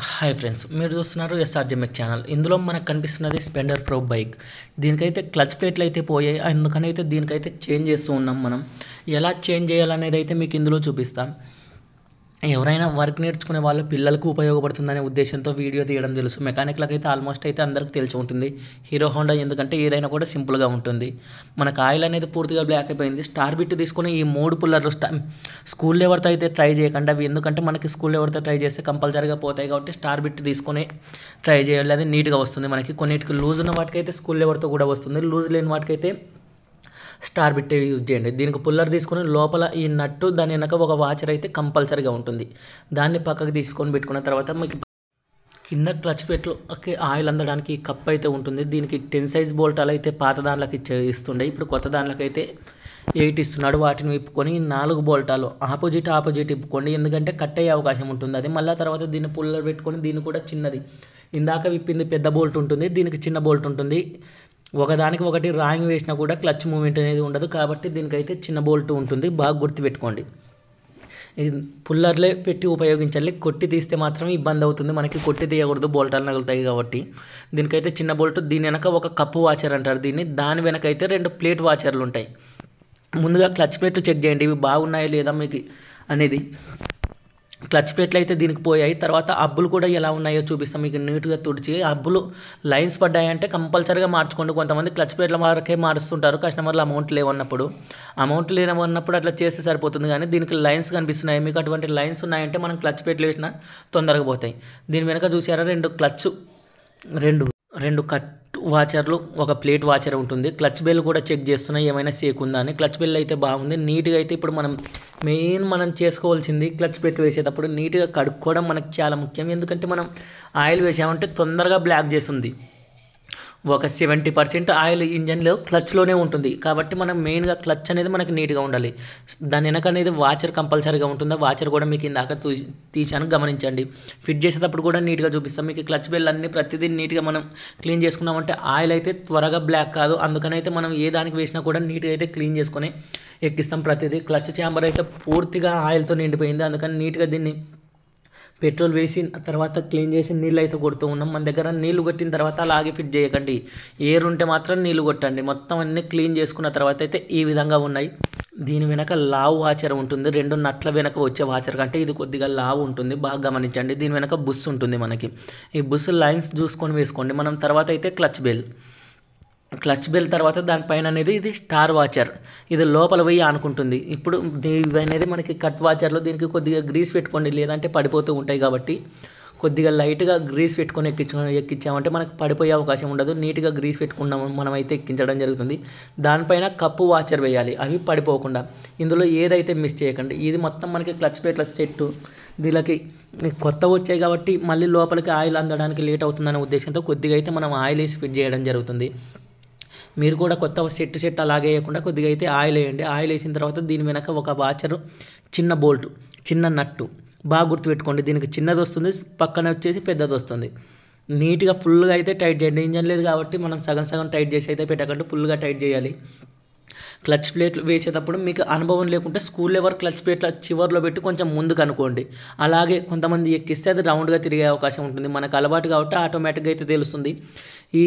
Hi friends, మీరు చూస్తున్నారు ఎస్ఆర్జెమెక్ channel. ఇందులో మనకు కనిపిస్తున్నది స్పెండర్ ప్రో బైక్. దీనికైతే క్లచ్ ప్లేట్లు అయితే పోయాయి, అందుకనైతే దీనికైతే చేంజ్ చేస్తూ ఉన్నాం. మనం ఎలా చేంజ్ చేయాలనేది అయితే మీకు ఇందులో చూపిస్తాం. ఎవరైనా వర్క్ నేర్చుకునే వాళ్ళు పిల్లలకు ఉపయోగపడుతుందనే ఉద్దేశంతో వీడియో తీయడం తెలుసు. మెకానిక్లకు అయితే ఆల్మోస్ట్ అయితే అందరికీ తెలిసి ఉంటుంది హీరో హోండా, ఎందుకంటే ఏదైనా కూడా సింపుల్గా ఉంటుంది. మనకు ఆయిల్ అనేది పూర్తిగా బ్లాక్ అయిపోయింది. స్టార్ బిట్ తీసుకొని ఈ 3 పుల్లర్లు స్కూల్ లెవర్తో అయితే ట్రై చేయకండి అవి, ఎందుకంటే మనకి స్కూల్ లెవర్తో ట్రై చేస్తే కంపల్సరీగా పోతాయి. కాబట్టి స్టార్ బిట్ తీసుకొని ట్రై చేయాలి, అది నీట్గా వస్తుంది. మనకి కొన్నిటికి లూజ్ ఉన్న వాటికైతే స్కూల్ లెవర్తో కూడా వస్తుంది, లూజ్ లేని వాటికైతే స్టార్ బిట్ యూజ్ చేయండి. దీనికి పుల్లర్ తీసుకొని లోపల ఈ నట్టు దాని వెనక ఒక వాచర్ అయితే కంపల్సరీగా ఉంటుంది. దాన్ని పక్కకు తీసుకొని పెట్టుకున్న తర్వాత మీకు కింద క్లచ్ పెట్లోకి ఆయిల్ అందడానికి కప్ అయితే ఉంటుంది. దీనికి 10 సైజ్ బోల్టాలు అయితే పాత దాంట్లోకి ఇస్తుండే, ఇప్పుడు కొత్త దాంట్లోకైతే 8 ఇస్తున్నాడు. వాటిని విప్పుకొని 4 బోల్టాలు ఆపోజిట్ ఇప్పుకోండి, ఎందుకంటే కట్ అయ్యే అవకాశం ఉంటుంది. అది మళ్ళీ తర్వాత దీన్ని పుల్లర్ పెట్టుకొని దీన్ని కూడా చిన్నది, ఇందాక విప్పింది పెద్ద బోల్ట్ ఉంటుంది, దీనికి చిన్న బోల్ట్ ఉంటుంది. ఒకదానికి ఒకటి రాయింగ్ వేసినా కూడా క్లచ్ మూమెంట్ అనేది ఉండదు, కాబట్టి దీనికైతే చిన్న బోల్ట్ ఉంటుంది. బాగా గుర్తుపెట్టుకోండి, ఇది పుల్లర్లే పెట్టి ఉపయోగించాలి. కొట్టి తీస్తే మాత్రం ఇబ్బంది అవుతుంది, మనకి కొట్టి తీయకూడదు, బోల్టాలు నగులుతాయి కాబట్టి. దీనికైతే చిన్న బోల్ట్, దీని వెనక ఒక కప్పు వాచర్ అంటారు దీన్ని, దాని వెనక అయితే 2 ప్లేట్ వాచర్లు ఉంటాయి. ముందుగా క్లచ్ ప్లేట్లు చెక్ చేయండి, ఇవి బాగున్నాయా లేదా మీకు అనేది. క్లచ్ ప్లేట్లు అయితే దీనికి పోయాయి. తర్వాత అబ్బులు కూడా ఎలా ఉన్నాయో చూపిస్తాం మీకు. నీట్గా తుడిచి అబ్బులు లైన్స్ పడ్డాయంటే కంపల్సరీగా మార్చుకోండి. కొంతమంది క్లచ్ ప్లేట్ల వరకే మారుస్తుంటారు కస్టమర్లు, అమౌంట్ లేవన్నప్పుడు. అమౌంట్ లేనప్పుడు అట్లా చేస్తే సరిపోతుంది, కానీ దీనికి లైన్స్ కనిపిస్తున్నాయి మీకు. అటువంటి లైన్స్ ఉన్నాయంటే మనం క్లచ్ ప్లేట్లు వేసినా తొందరగా పోతాయి. దీని వెనక చూసారా, రెండు కట్ వాచర్లు, ఒక ప్లేట్ వాచర్ ఉంటుంది. క్లచ్ బెల్ కూడా చెక్ చేస్తున్నాయి ఏమైనా సేక్ ఉందా అని. క్లచ్ బెల్ అయితే బాగుంది, నీట్గా అయితే. ఇప్పుడు మనం చేసుకోవాల్సింది క్లచ్ పెట్టి వేసేటప్పుడు నీట్గా కడుక్కోవడం మనకు చాలా ముఖ్యం. ఎందుకంటే మనం ఆయిల్ వేసామంటే తొందరగా బ్లాక్ చేస్తుంది. ఒక 70% ఆయిల్ ఇంజన్లో క్లచ్లోనే ఉంటుంది, కాబట్టి మనం మెయిన్గా క్లచ్ అనేది మనకి నీట్గా ఉండాలి. దాని వెనక అనేది వాచర్ కంపల్సరీగా ఉంటుంది. వాచర్ కూడా మీకు ఇందాక తీసాను, గమనించండి. ఫిట్ చేసేటప్పుడు కూడా నీట్గా చూపిస్తాం మీకు. క్లచ్ బెల్ అన్ని ప్రతిదీ నీట్గా మనం క్లీన్ చేసుకున్నామంటే ఆయిల్ అయితే త్వరగా బ్లాక్ కాదు. అందుకనైతే మనం ఏ దానికి వేసినా కూడా నీట్గా అయితే క్లీన్ చేసుకొని ఎక్కిస్తాం ప్రతిదీ. క్లచ్ ఛాంబర్ అయితే పూర్తిగా ఆయిల్తో నిండిపోయింది, అందుకని నీట్గా దీన్ని పెట్రోల్ వేసి తర్వాత క్లీన్ చేసి నీళ్ళు అయితే కొడుతూ ఉన్నాం. మన దగ్గర నీళ్ళు కొట్టిన తర్వాత అలాగే ఫిట్ చేయకండి, ఎయిర్ ఉంటే మాత్రం నీళ్ళు కొట్టండి. మొత్తం అన్నీ క్లీన్ చేసుకున్న తర్వాత అయితే ఈ విధంగా ఉన్నాయి. దీని వెనక లావు వాచర్ ఉంటుంది, 2 నట్ల వెనక వచ్చే వాచర్ కంటే ఇది కొద్దిగా లావు ఉంటుంది, బాగా గమనించండి. దీని వెనక బుస్ ఉంటుంది మనకి. ఈ బుస్ లైన్స్ చూసుకొని వేసుకోండి. మనం తర్వాత అయితే క్లచ్ బెల్ తర్వాత దానిపైన అనేది ఇది స్టార్ వాచర్, ఇది లోపల పోయి ఆనుకుంటుంది. ఇప్పుడు ఇవి అనేది మనకి కట్ వాచర్లో దీనికి కొద్దిగా గ్రీస్ పెట్టుకోండి, లేదంటే పడిపోతూ ఉంటాయి. కాబట్టి కొద్దిగా లైట్గా గ్రీస్ పెట్టుకొని ఎక్కించామంటే మనకు పడిపోయే అవకాశం ఉండదు. నీట్గా గ్రీస్ పెట్టుకున్నాము మనమైతే ఎక్కించడం జరుగుతుంది. దానిపైన కప్పు వాచర్ వేయాలి, అవి పడిపోకుండా. ఇందులో ఏదైతే మిస్ చేయకండి. ఇది మొత్తం మనకి క్లచ్ ప్లేట్ల సెట్టు. దీనికి కొత్త వచ్చాయి కాబట్టి మళ్ళీ లోపలికి ఆయిల్ అందడానికి లేట్ అవుతుందనే ఉద్దేశంతో కొద్దిగా అయితే మనం ఆయిల్ వేసి ఫిట్ చేయడం జరుగుతుంది. మీరు కూడా కొత్త సెట్ అలాగే వేయకుండా కొద్దిగా అయితే ఆయిల్ వేయండి. ఆయిల్ వేసిన తర్వాత దీని వెనక ఒక వాచరు, చిన్న బోల్ట్, చిన్న నట్టు బాగా గుర్తుపెట్టుకోండి. దీనికి చిన్నది వస్తుంది, పక్కన వచ్చేసి పెద్దది వస్తుంది. నీట్గా ఫుల్గా అయితే టైట్ చేయండి. ఇంజన్ లేదు కాబట్టి మనం సగం టైట్ చేసి అయితే పెట్టకండి, ఫుల్గా టైట్ చేయాలి. క్లచ్ ప్లేట్లు వేసేటప్పుడు మీకు అనుభవం లేకుంటే స్కూల్ లెవర్ క్లచ్ ప్లేట్ల చివర్లో పెట్టి కొంచెం ముందుకు అనుకోండి. అలాగే కొంతమంది ఎక్కిస్తే అది రౌండ్గా తిరిగే అవకాశం ఉంటుంది. మనకు అలవాటు కాబట్టి ఆటోమేటిక్గా అయితే తెలుస్తుంది. ఈ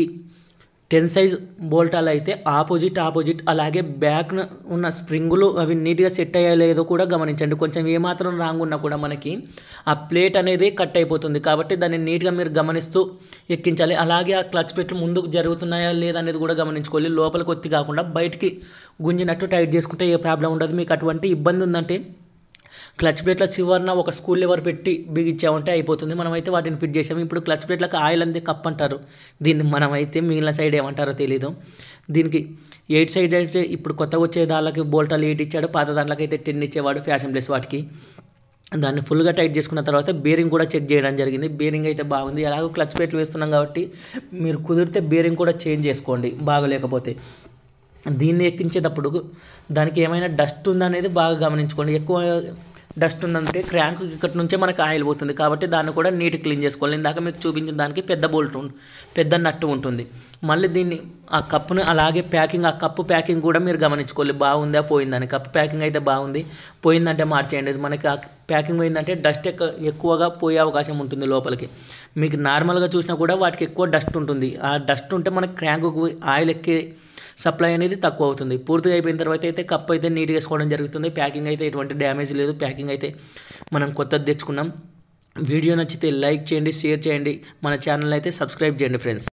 10 సైజ్ బోల్టాలు అయితే ఆపోజిట్, అలాగే బ్యాక్ ఉన్న స్ప్రింగులు అవి నీట్గా సెట్ అయ్యా లేదో కూడా గమనించండి. కొంచెం ఏమాత్రం రాంగ్ ఉన్నా కూడా మనకి ఆ ప్లేట్ అనేది కట్ అయిపోతుంది, కాబట్టి దాన్ని నీట్గా మీరు గమనిస్తూ ఎక్కించాలి. అలాగే ఆ క్లచ్ పెట్టి ముందుకు జరుగుతున్నాయా లేదా అనేది కూడా గమనించుకోవాలి. లోపలికి ఒత్తి కాకుండా బయటికి గుంజినట్టు టైట్ చేసుకుంటే ఏ ప్రాబ్లం ఉండదు. మీకు అటువంటి ఇబ్బంది ఉందంటే క్లచ్ ప్లేట్ల చివరన ఒక స్కూల్ లెవర్ పెట్టి బిగించామంటే అయిపోతుంది. మనమైతే వాటిని ఫిట్ చేసాము. ఇప్పుడు క్లచ్ ప్లేట్లకు ఆయిల్ అంతే కప్ అంటారు దీన్ని, మనమైతే మిగిలిన సైడ్ ఏమంటారో తెలీదు. దీనికి 8 సైడ్ అయితే ఇప్పుడు కొత్తగా వచ్చే దానికి బోల్టాలు 8 ఇచ్చాడు, పాత దాంట్లోకి అయితే 10 ఇచ్చేవాడు ఫ్యాషన్ ప్లస్ వాటికి. దాన్ని ఫుల్గా టైట్ చేసుకున్న తర్వాత బేరింగ్ కూడా చెక్ చేయడం జరిగింది. బేరింగ్ అయితే బాగుంది. అలాగే క్లచ్ ప్లేట్లు వేస్తున్నాం కాబట్టి మీరు కుదిరితే బేరింగ్ కూడా చేంజ్ చేసుకోండి బాగలేకపోతే. దీన్ని ఎక్కించేటప్పుడు దానికి ఏమైనా డస్ట్ ఉందనేది బాగా గమనించుకోండి. ఎక్కువ డస్ట్ ఉందంటే క్రాంక్ ఇక్కడ నుంచే మనకి ఆయిల్ పోతుంది కాబట్టి దాన్ని కూడా నీట్ క్లీన్ చేసుకోవాలి. ఇందాక మీకు చూపించిన దానికి పెద్ద నట్టు ఉంటుంది. మళ్ళీ దీన్ని ఆ కప్పును అలాగే ఆ కప్పు ప్యాకింగ్ కూడా మీరు గమనించుకోవాలి, బాగుందా పోయిందని. కప్పు ప్యాకింగ్ అయితే బాగుంది, పోయిందంటే మార్చేయండి. మనకి ఆ ప్యాకింగ్ పోయిందంటే డస్ట్ ఎక్కువగా పోయే అవకాశం ఉంటుంది లోపలికి. మీకు నార్మల్గా చూసినా కూడా వాటికి ఎక్కువ డస్ట్ ఉంటుంది. ఆ డస్ట్ ఉంటే మనకి క్రాంక్కు ఆయిల్ ఎక్కి సప్లై అనేది తక్కువ అవుతుంది. పూర్తిగా అయిపోయిన తర్వాత అయితే కప్ అయితే నీట్గా వేసుకోవడం జరుగుతుంది. ప్యాకింగ్ అయితే ఎటువంటి డ్యామేజ్ లేదు. ప్యాకింగ్ అయితే మనం కొత్తది తెచ్చుకున్నాం. వీడియో నచ్చితే లైక్ చేయండి, షేర్ చేయండి, మన ఛానల్ అయితే సబ్స్క్రైబ్ చేయండి ఫ్రెండ్స్.